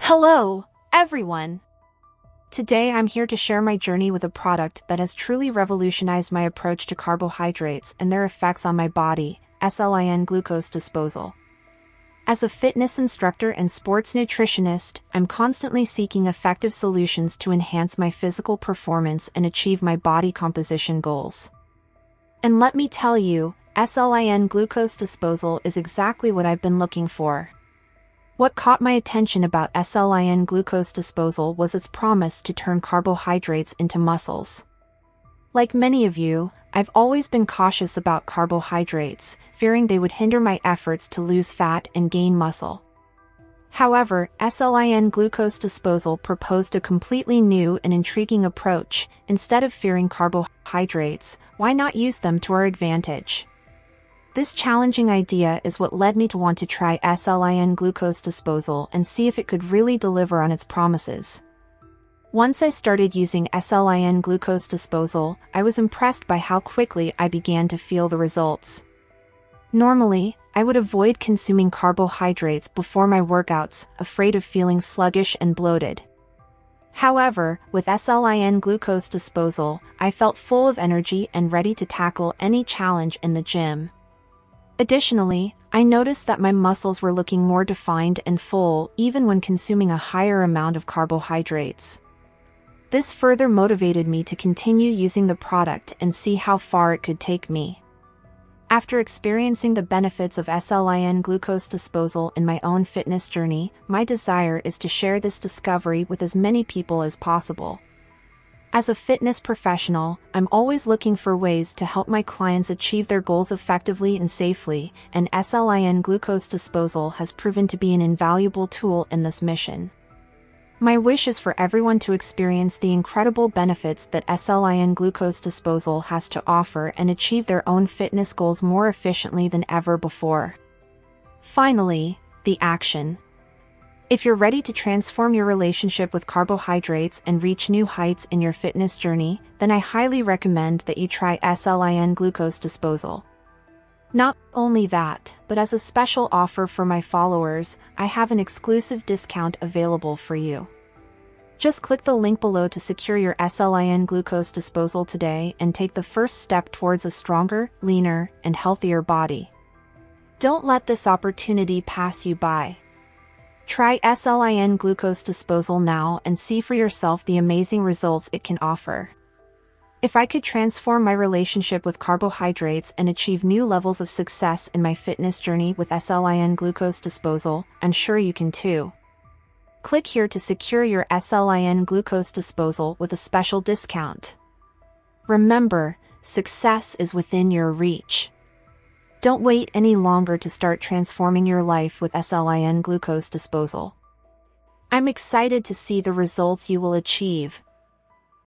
Hello, everyone! Today I'm here to share my journey with a product that has truly revolutionized my approach to carbohydrates and their effects on my body, SLIN Glucose Disposal. As a fitness instructor and sports nutritionist, I'm constantly seeking effective solutions to enhance my physical performance and achieve my body composition goals. And let me tell you, SLIN Glucose Disposal is exactly what I've been looking for. What caught my attention about SLIN Glucose Disposal was its promise to turn carbohydrates into muscles. Like many of you, I've always been cautious about carbohydrates, fearing they would hinder my efforts to lose fat and gain muscle. However, SLIN Glucose Disposal proposed a completely new and intriguing approach. Instead of fearing carbohydrates, why not use them to our advantage? This challenging idea is what led me to want to try SLIN Glucose Disposal and see if it could really deliver on its promises. Once I started using SLIN Glucose Disposal, I was impressed by how quickly I began to feel the results. Normally, I would avoid consuming carbohydrates before my workouts, afraid of feeling sluggish and bloated. However, with SLIN Glucose Disposal, I felt full of energy and ready to tackle any challenge in the gym. Additionally, I noticed that my muscles were looking more defined and full even when consuming a higher amount of carbohydrates. This further motivated me to continue using the product and see how far it could take me. After experiencing the benefits of SLIN Glucose Disposal in my own fitness journey, my desire is to share this discovery with as many people as possible. As a fitness professional, I'm always looking for ways to help my clients achieve their goals effectively and safely, and SLIN Glucose Disposal has proven to be an invaluable tool in this mission. My wish is for everyone to experience the incredible benefits that SLIN Glucose Disposal has to offer and achieve their own fitness goals more efficiently than ever before. Finally, the action. If you're ready to transform your relationship with carbohydrates and reach new heights in your fitness journey, then I highly recommend that you try SLIN Glucose Disposal. Not only that, but as a special offer for my followers, I have an exclusive discount available for you. Just click the link below to secure your SLIN Glucose Disposal today and take the first step towards a stronger, leaner, and healthier body. Don't let this opportunity pass you by. Try SLIN Glucose Disposal now and see for yourself the amazing results it can offer. If I could transform my relationship with carbohydrates and achieve new levels of success in my fitness journey with SLIN Glucose Disposal, I'm sure you can too. Click here to secure your SLIN Glucose Disposal with a special discount. Remember, success is within your reach. Don't wait any longer to start transforming your life with SLIN Glucose Disposal. I'm excited to see the results you will achieve.